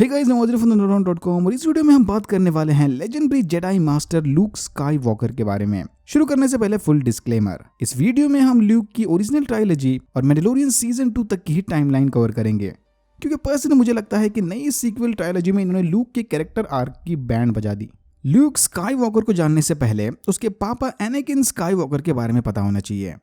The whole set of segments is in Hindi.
हे गाइस, मैं मौजूद फ्रॉम theneurone.com और इस वीडियो में हम बात करने वाले हैं legendary Jedi master look Skywalker के बारे में। शुरू करने से पहले फुल डिस्क्लेमर, इस वीडियो में हम लूक की ओरिजिनल ट्रायलॉजी और मैंडेलोरियन सीजन 2 तक की ही टाइमलाइन कवर करेंगे, क्योंकि पर्सनली मुझे लगता है कि नई सीक्वल ट्रायलॉजी में इन्होंने लूक के कैरेक्टर आर्क की बैंड बजा दी। लूक स्काईवॉकर को जानने से पहले उसके पापा एनाकिन स्काईवॉकर के बारे में पता होना चाहिए।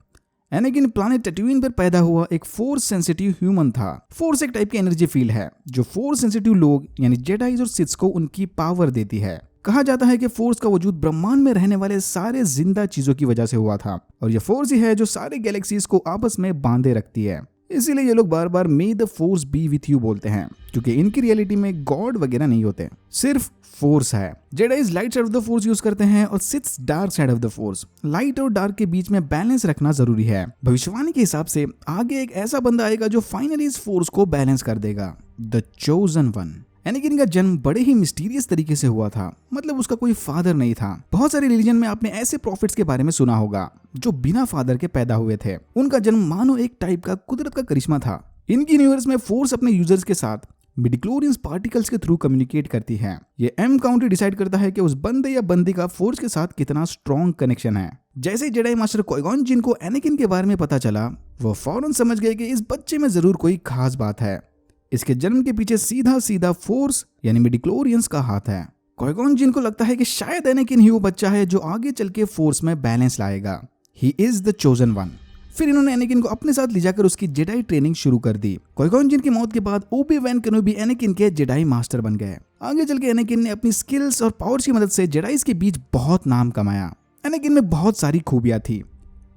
एनाकिन प्लैनेट टैटूइन पर पैदा हुआ एक फोर्स सेंसिटिव ह्यूमन था। फोर्स एक टाइप की एनर्जी फील्ड है जो फोर्स सेंसिटिव लोग यानी जेडाइज और सिथ्स को उनकी पावर देती है। कहा जाता है कि फोर्स का वजूद ब्रह्मांड में रहने वाले सारे जिंदा चीजों की वजह से हुआ था और यह फोर्स ही है जो सारे गैलेक्सीज को आपस में बांधे रखती है। इसीलिए ये लोग बार बार may the force be with you बोलते हैं, क्योंकि इनकी रियलिटी में गॉड वगैरह नहीं होते, सिर्फ फोर्स है। Jedis light side of the force use करते हैं और Siths dark side of the force. Light और डार्क के बीच में बैलेंस रखना जरूरी है। भविष्यवाणी के हिसाब से आगे एक ऐसा बंदा आएगा जो फाइनली इस फोर्स को बैलेंस कर देगा, द चोजन वन। एनाकिन का जन्म बड़े ही मिस्टीरियस तरीके से हुआ था, मतलब उसका कोई फादर नहीं था। बहुत सारे रिलीजन में आपने ऐसे प्रॉफिट्स के बारे में सुना होगा जो बिना फादर के पैदा हुए थे। उनका जन्म मानो एक टाइप का कुदरत का करिश्मा था। इनकी यूनिवर्स में फोर्स अपने यूजर्स के साथ मिडिक्लोरियंस पार्टिकल्स के थ्रू कम्युनिकेट करती है। ये एम काउंटी डिसाइड करता है कि उस बंदे या बंदी का फोर्स के साथ कितना स्ट्रॉन्ग कनेक्शन है। जैसे ही जेडाई मास्टर क्वाई-गॉन जिन को एनाकिन के बारे में पता चला, वो फौरन समझ गए कि इस बच्चे में जरूर कोई खास बात है। इसके जन्म के पीछे सीधा सीधा फोर्स यानी मिडिक्लोरियंस का हाथ है। क्वाई-गॉन जिन को लगता है कि शायद एनाकिन ही वो बच्चा है जो आगे चल के फोर्स में बैलेंस लाएगा। ही इज द चोजन वन। फिर इन्होंने एनाकिन को अपने साथ ले जाकर उसकी जेडाई ट्रेनिंग शुरू कर दी। क्वाई-गॉन जिन की मौत के बाद ओबी-वैन केनोबी एनाकिन के जेडाई मास्टर बन गए। आगे चल के एनाकिन ने अपनी स्किल्स और पावर्स की मदद से जेडाइज के बीच बहुत नाम कमाया। एनाकिन में बहुत सारी खूबियां थी,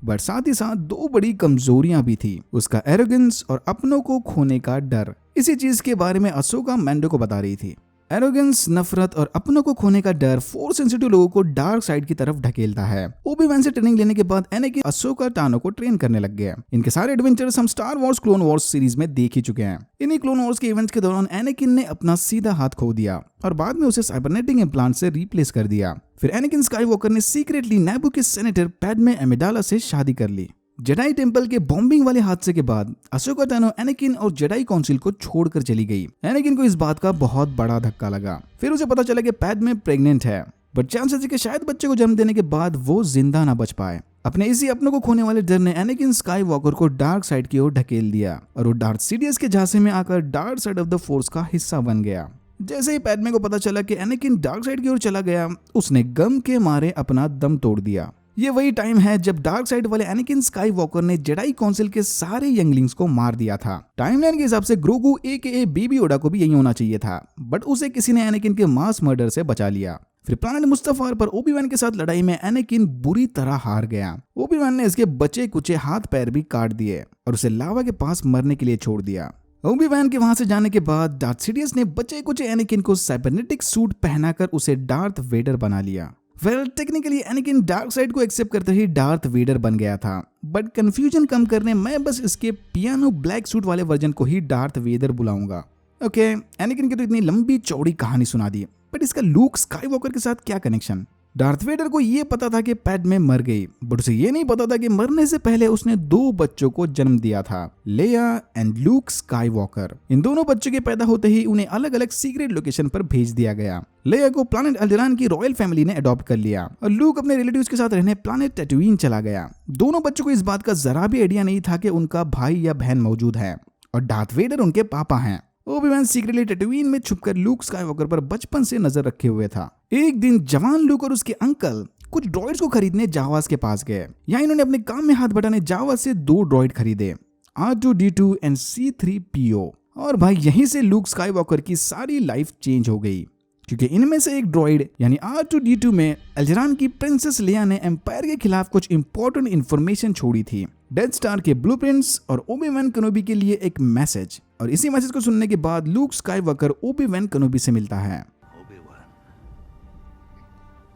बट साथ ही साथ दो बड़ी कमजोरियां भी थी, उसका एरोगेंस और अपनों को खोने का डर। इसी चीज के बारे में अशोका मैंडो को बता रही थी। एरोगेंस, नफरत और अपनों को खोने का डर फोर्स सेंसिटिव लोगों को डार्क साइड की तरफ ढकेलता है। ओबी-वैन से ट्रेनिंग लेने के बाद एनाकिन अशोका टानो को ट्रेन करने लग गया। इनके सारे एडवेंचर्स हम star Wars clone Wars series में देख ही चुके हैं। इन्हीं क्लोन वॉर्स के इवेंट्स के दौरान एनाकिन ने अपना सीधा हाथ खो दिया और बाद में उसे साइबरनेटिक इम्प्लांट से रिप्लेस कर दिया। फिर एनाकिन स्काईवॉकर ने सीक्रेटली नैबू के सेनेटर पैडमे एमिडाला से शादी कर ली। जेडाई टेंपल के बॉम्बिंग वाले हादसे के बाद अशोका टानो एनाकिन और जेडाई काउंसिल को छोड़कर चली गई। एनाकिन को इस बात का बहुत बड़ा धक्का लगा। फिर उसे पता चला कि पैडमे प्रेग्नेंट है, बट चांसेस है कि शायद बच्चे को जन्म देने के बाद वो जिंदा ना बच पाए। अपने इसी अपनों को खोने वाले डर ने एनाकिन स्काईवॉकर को डार्क साइड की ओर ढकेल दिया और वो डार्थ सीडियस के झांसे में आकर dark side of the force का हिस्सा बन गया। जैसे ही पैडमे को पता चला कि एनाकिन डार्क साइड की ओर चला गया, उसने गम के मारे अपना दम तोड़ दिया। ये वही टाइम है जब डार्क साइड वाले एनाकिन स्काईवॉकर ने जेडाई काउंसिल के सारे यंगलिंग्स को मार दिया था। टाइमलाइन के हिसाब से ग्रोगू एकेए बेबी योडा को भी यही होना चाहिए था, बट उसे किसी ने एनाकिन के मास मर्डर से बचा लिया। फिर प्लैनेट मुस्तफार पर ओबी-वैन के साथ लड़ाई में एनाकिन बुरी तरह हार गया। ओबी-वैन ने इसके बचे कुचे हाथ पैर भी काट दिए और उसे लावा के पास मरने के लिए छोड़ दिया। ओबी-वैन के वहां से जाने के बाद डार्थ सीडियस ने बचे कुचे एनाकिन को साइबरनेटिक सूट पहनाकर उसे डार्थ वेडर बना लिया। वेल, टेक्निकली एनाकिन डार्क साइड को एक्सेप्ट करते ही डार्थ वेडर बन गया था, बट कंफ्यूजन कम करने मैं बस इसके पियानो ब्लैक सूट वाले वर्जन को ही डार्थ वेदर बुलाऊंगा। ओके, एनाकिन की तो इतनी लंबी चौड़ी कहानी सुना दी, बट इसका लूक स्काईवॉकर के साथ क्या कनेक्शन? डार्थ वेडर को ये पता था कि पैडमे मर गई, बट उसे ये नहीं पता था कि मरने से पहले उसने दो बच्चों को जन्म दिया था, लेया एंड लूक स्काईवॉकर। इन दोनों बच्चों के पैदा होते ही उन्हें अलग अलग सीक्रेट लोकेशन पर भेज दिया गया। लेया को प्लैनेट अल्डेरान की रॉयल फैमिली ने अडॉप्ट कर लिया और लूक अपने रिलेटिव्स के साथ रहने प्लैनेट टैटूइन चला गया। दोनों बच्चों को इस बात का जरा भी आइडिया नहीं था कि उनका भाई या बहन मौजूद है और डार्थ वेडर उनके पापा हैं। ओबी-वैन सीक्रेटली टैटूइन में छुपकर लूक स्काईवॉकर पर बचपन से नजर रखे हुए था। एक दिन जवान लूक और उसके अंकल कुछ ड्रॉइड्स को खरीदने जावास के पास गए। यहाँ इन्होंने अपने काम में हाथ बटाने जावास से दो ड्रॉइड खरीदे, R2-D2 एंड C-3PO। और भाई यहीं से लूक स्काईवॉकर की सारी लाइफ चेंज हो गई, क्योंकि इनमें से एक ड्रॉइड यानी R2-D2 में अल्डेरान की प्रिंसेस लेया ने एम्पायर के खिलाफ कुछ इंपॉर्टेंट इंफॉर्मेशन छोड़ी थी, डेथ स्टार के ब्लूप्रिंट्स और ओबी-वैन केनोबी के लिए एक मैसेज। और इसी मैसेज को सुनने के बाद लूक स्काईवॉकर ओबी-वैन केनोबी से मिलता है। Obi-Wan.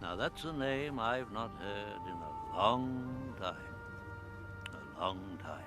Now that's a name I've not heard in a long time. A long time.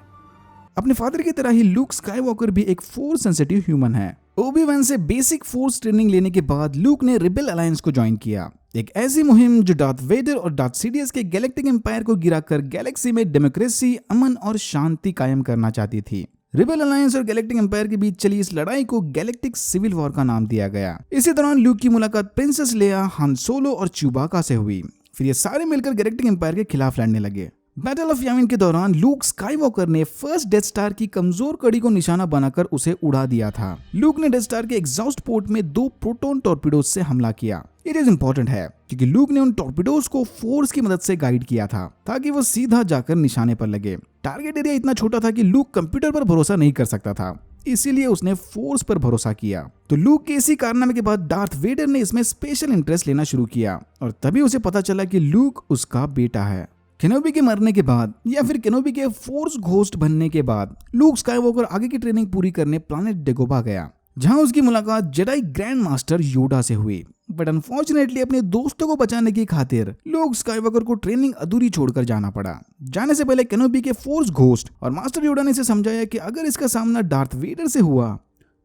अपने फादर की तरह ही लूक स्काईवॉकर भी एक फोर्स सेंसिटिव ह्यूमन है। ओबी-वैन से बेसिक फोर्स ट्रेनिंग लेने के बाद लूक ने रिबेल अलायंस को ज्वाइन किया, एक ऐसी मुहिम जो डार्थ वेडर और डार्थ सीडियस के गैलेक्टिक एम्पायर को गिराकर गैलेक्सी में डेमोक्रेसी, अमन और शांति कायम करना चाहती थी। रिबेल अलायंस और गैलेक्टिक एम्पायर के बीच चली इस लड़ाई को गैलेक्टिक सिविल वॉर का नाम दिया गया। इसी दौरान ल्यूक की मुलाकात प्रिंसेस लेया, हान सोलो और च्यूबाका से हुई। फिर ये सारे मिलकर गैलेक्टिक एम्पायर के खिलाफ लड़ने लगे। बैटल ऑफ यामिन के दौरान लूक स्काईवॉकर ने फर्स्ट डेथ स्टार की कमजोर कड़ी को निशाना बनाकर उसे उड़ा दिया था। लूक ने डेथ स्टार के एग्जॉस्ट पोर्ट में 2 प्रोटॉन टॉर्पीडोज से हमला किया। इट इज इंपॉर्टेंट है क्योंकि लूक ने उन टॉर्पीडोज को फोर्स की मदद से गाइड किया था ताकि वो सीधा जाकर निशाने पर लगे। टारगेट एरिया इतना छोटा था कि लूक कंप्यूटर पर भरोसा नहीं कर सकता था, इसीलिए उसने फोर्स पर भरोसा किया। तो लूक के इसी कारनामे के बाद डार्थ वेडर ने इसमें स्पेशल इंटरेस्ट लेना शुरू किया और तभी उसे पता चला कि लूक उसका बेटा है। केनोबी के मरने के बाद या फिर केनोबी के फोर्स घोस्ट बनने के बाद लूक स्काईवॉकर आगे की ट्रेनिंग पूरी करने प्लैनेट डेगोबा गया, जहां उसकी मुलाकात जेडाई ग्रैंड मास्टर योडा से हुई। बट अनफॉर्चुनेटली अपने दोस्तों को बचाने की खातिर लूक स्काईवॉकर को ट्रेनिंग अधूरी छोड़कर जाना पड़ा। जाने से पहले केनोबी के फोर्स घोस्ट और मास्टर योडा ने इसे समझाया कि अगर इसका सामना डार्थ वेडर से हुआ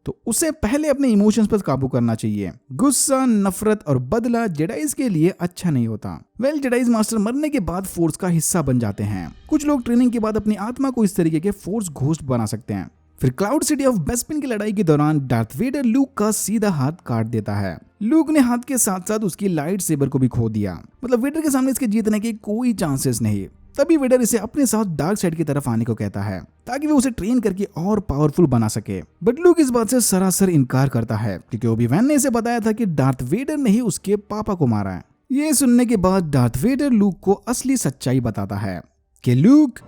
तो उसे पहले अपने इमोशंस पर काबू करना चाहिए। गुस्सा, नफरत और बदला जेडाइज के लिए अच्छा नहीं होता। जेडाइज मास्टर मरने के बाद फोर्स का हिस्सा बन जाते हैं। कुछ लोग ट्रेनिंग के बाद अपनी आत्मा को इस तरीके के फोर्स घोस्ट बना सकते हैं। फिर क्लाउड सिटी ऑफ बेस्पिन की लड़ाई के दौरान डार्थ वेडर लूक का सीधा हाथ काट देता है। लूक ने हाथ के साथ साथ उसकी लाइट सेबर को भी खो दिया। मतलब वेडर के सामने इसके जीतने के कोई चांसेस नहीं। तभी वेडर इसे अपने साथ डार्क साइड की तरफ आने को कहता है ताकि वो उसे ट्रेन करके और पावरफुल बना सके। बट लूक इस बात से सरासर इनकार करता है क्योंकि ओबी-वैन ने इसे बताया था कि डार्थ वेडर ने ही उसके पापा को मारा है। ये सुनने के बाद डार्थ वेडर लूक को असली सच्चाई बताता है कि लूक,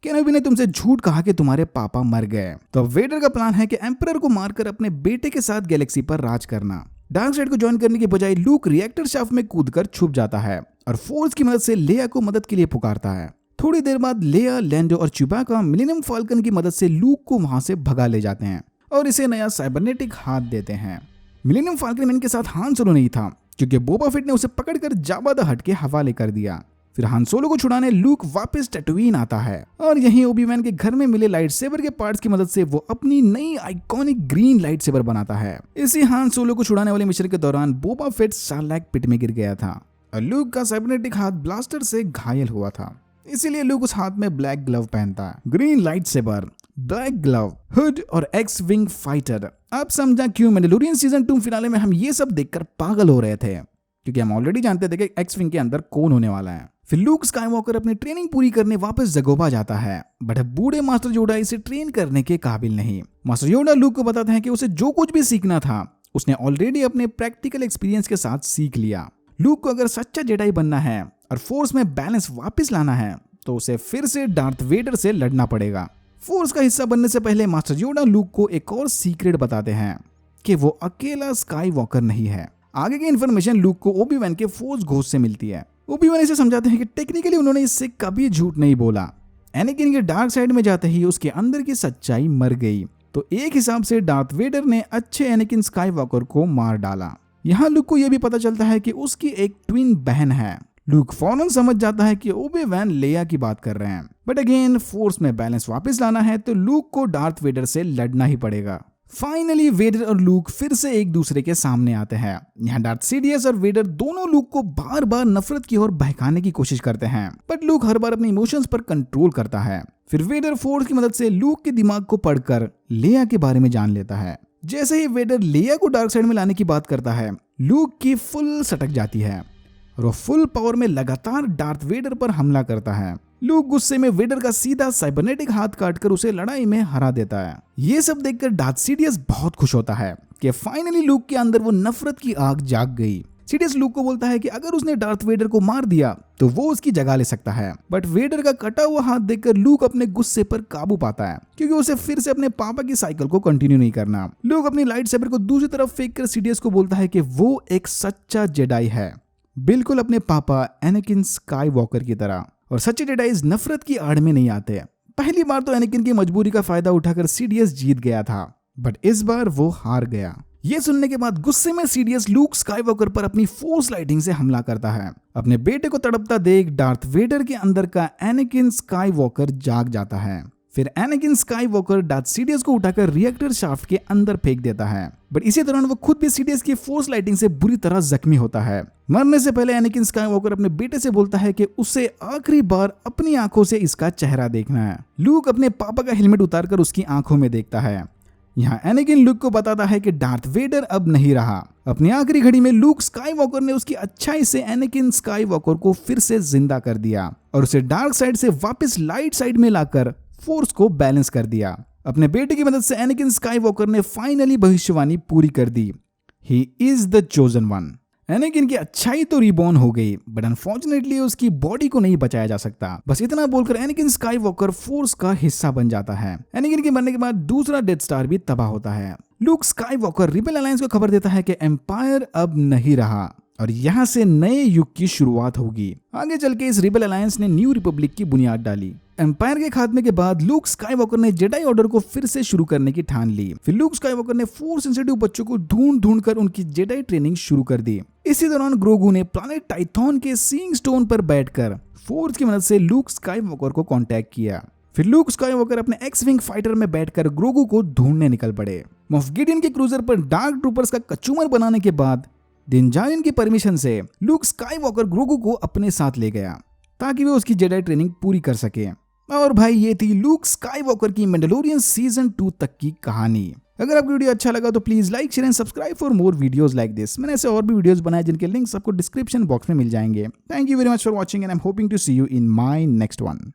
केनोबी ने तुमसे झूठ कहा कि तुम्हारे पापा मर गए। तो अब वेडर का प्लान है कि एम्परर को मारकर अपने बेटे के साथ गैलेक्सी पर राज करना। डार्क साइड को ज्वाइन करने के बजाय लूक रिएक्टर शाफ्ट में कूदकर छुप जाता है और फोर्स की मदद से लेया को मदद के लिए पुकारता है। थोड़ी देर बाद लेया, लैंडो और च्यूबाका मिलेनियम फाल्कन की मदद से लूक को वहां से भगा ले जाते हैं और इसे नया साइबरनेटिक हाथ देते हैं। मिलेनियम फाल्कन में इनके साथ हान सोलो नहीं था क्योंकि बोबा फेट ने उसे पकड़कर जाबा द हट के हवाले कर दिया। फिर हान सोलो को छुड़ाने लूक वापस टैटूइन आता है और यहीं ओबी-वैन के घर में मिले लाइट सेबर के पार्ट्स की मदद से वो अपनी नई आइकॉनिक ग्रीन लाइट सेबर बनाता है। इसी हान सोलो को छुड़ाने वाले मिशन के दौरान बोबा फेट सार्लैक पिट में गिर गया था और लूक का साइबरनेटिक हाथ ब्लास्टर से घायल हुआ था, इसीलिए लूक उस हाथ में ब्लैक ग्लव पहनता है। Green light saber, black glove, hood और एक्स विंग फाइटर। अब समझा क्यों मैंडेलोरियन सीजन 2 फिनाले में हम ये सब देखकर पागल हो रहे थे, क्योंकि हम ऑलरेडी जानते थे कि एक्स विंग के अंदर कौन होने वाला है। फिर लूक स्काईवॉकर अपनी ट्रेनिंग पूरी करने वापस जगोबा जाता है, बट बूढ़े मास्टर योडा इसे ट्रेन करने के काबिल नहीं। मास्टर योडा लूक को बताते हैं कि उसे जो कुछ भी सीखना था उसने ऑलरेडी अपने प्रैक्टिकल एक्सपीरियंस के साथ सीख लिया। लूक को अगर सच्चा जेडाई बनना है और फोर्स में बैलेंस वापस लाना है तो उसे फिर से डार्थ वेडर से लड़ना पड़ेगा। फोर्स का हिस्सा बनने से पहले मास्टर योडा लूक को एक और सीक्रेट बताते हैं कि वो अकेला स्काईवॉकर नहीं है। आगे की इन्फॉर्मेशन लूक को ओबी-वैन के फोर्स घोस्ट से मिलती है। ओबी-वैन इसे समझाते हैं कि टेक्निकली उन्होंने इससे कभी झूठ नहीं बोला। एनाकिन के डार्क साइड में जाते ही उसके अंदर की सच्चाई मर गई। तो एक हिसाब से डार्थ वेडर ने अच्छे एनाकिन स्काईवॉकर को मार डाला। यहाँ लूक को यह भी पता चलता है कि उसकी एक ट्विन बहन है। लूक फौरन समझ जाता है कि ओबी-वैन लेया की बात कर रहे हैं, बट अगेन फोर्स में बैलेंस वापस लाना है तो लूक को डार्थ वेडर से लड़ना ही पड़ेगा। फाइनली वेडर और लूक फिर से एक दूसरे के सामने आते हैं। यहाँ डार्थ सीडियस और वेडर दोनों लूक को बार बार नफरत की ओर बहकाने की कोशिश करते हैं, बट लूक हर बार अपने इमोशंस पर कंट्रोल करता है। फिर वेडर फोर्स की मदद से लूक के दिमाग को पढ़कर लेया के बारे में जान लेता है। जैसे ही वेडर लेया को डार्क साइड में लाने की बात करता है, लूक की फुल सटक जाती है और वो फुल पावर में लगातार डार्थ वेडर पर हमला करता है। लूक गुस्से में वेडर का सीधा साइबरनेटिक हाथ काटकर उसे लड़ाई में हरा देता है। ये सब देखकर डार्थ सीडियस बहुत खुश होता है कि फाइनली लूक के अंदर वो नफरत की आग जाग गई। सीडियस लूक को बोलता है कि अगर उसने डार्थ वेडर को मार दिया तो वो उसकी जगह ले सकता है, बट वेडर का कटा हुआ हाथ देखकर लूक अपने गुस्से पर काबू पाता है क्योंकि उसे फिर से अपने पापा की साइकिल को कंटिन्यू नहीं करना। लूक अपनी लाइट सेबर को दूसरी तरफ फेंक कर सीडियस को बोलता है कि वो एक सच्चा जेडाई है, बिल्कुल अपने पापा एनाकिन स्काईवॉकर की तरह। और सच्चे जेडाइज नफरत की आड़ में नहीं आते। पहली बार तो एनाकिन की मजबूरी का फायदा उठाकर सीडियस जीत गया था, बट इस बार वो हार गया। ये सुनने के बाद गुस्से में सीडियस लूक स्काईवॉकर पर अपनी फोर्स लाइटिंग से हमला करता है। अपने बेटे को तड़पता देख डार्थ वेडर के अंदर का एनाकिन स्काईवॉकर जाग जाता है। फिर एनाकिन स्काईवॉकर डार्थ सीडियस को उठाकर रिएक्टर शाफ्ट के अंदर फेंक देता है, बट इसी दौरान वो खुद भी सीडियस की फोर्स लाइटिंग से बुरी तरह जख्मी होता है। मरने से पहले एनाकिन स्काईवॉकर अपने बेटे से बोलता है कि उसे आखिरी बार अपनी आंखों से इसका चेहरा देखना है। लूक अपने पापा का हेलमेट उतारकर उसकी आंखों में देखता है। यहाँ एनाकिन लूक को बताता है कि डार्थ वेडर अब नहीं रहा। अपनी आखिरी घड़ी में लूक स्काईवॉकर ने उसकी अच्छाई से एनाकिन स्काईवॉकर को फिर से जिंदा कर दिया और उसे डार्क साइड से वापस लाइट साइड में लाकर फोर्स को बैलेंस कर दिया। अपने बेटे की मदद से एनाकिन स्काईवॉकर ने फाइनली भविष्यवाणी पूरी कर दी। He is the chosen one. Anakin की अच्छाई तो रिबॉर्न हो गई, बट अनफॉर्चुनेटली उसकी बॉडी को नहीं बचाया जा सकता। बस इतना बोलकर एनाकिन स्काईवॉकर फोर्स का हिस्सा बन जाता है। एनाकिन के मरने के बाद दूसरा डेथ स्टार भी तबाह होता है। लूक स्काईवॉकर रिबेल अलायंस को खबर देता है कि एम्पायर अब नहीं रहा और यहाँ से नए युग की शुरुआत होगी। आगे चल के इस रिबेल अलायंस ने न्यू रिपब्लिक की बुनियाद डाली। एम्पायर के खात्मे के बाद लूक स्काईवॉकर ने जेडाई ऑर्डर को फिर से शुरू करने की ठान ली। फिर लूक स्काईवॉकर ने फोर्स सेंसिटिव बच्चों को ढूंढ कर उनकी जेडाई ट्रेनिंग शुरू कर दी। इसी दौरान ग्रोगू ने प्लैनेट टाइथॉन के सीइंग स्टोन पर बैठकर फोर्स की मदद से लूक स्काईवॉकर को कांटेक्ट किया। फिर लूक स्काईवॉकर अपने एक्स विंग फाइटर में बैठकर ग्रोगू को ढूंढने निकल पड़े। मॉफ गिडियन के क्रूजर पर डार्क ट्रूपर्स का कचूमर बनाने के बाद दिन जारियन की परमिशन से लूक स्काईवॉकर ग्रोगू को अपने साथ ले गया ताकि वो उसकी जेडाई ट्रेनिंग पूरी कर सके। और भाई ये थी लूक स्काईवॉकर की मैंडेलोरियन सीजन 2 तक की कहानी। अगर आपको वीडियो अच्छा लगा तो please like share and subscribe for more videos like this. मैंने ऐसे और भी वीडियोस बनाए जिनके लिंक्स आपको डिस्क्रिप्शन बॉक्स में मिल जाएंगे। Thank you very much for watching and I am hoping to see you in my next one.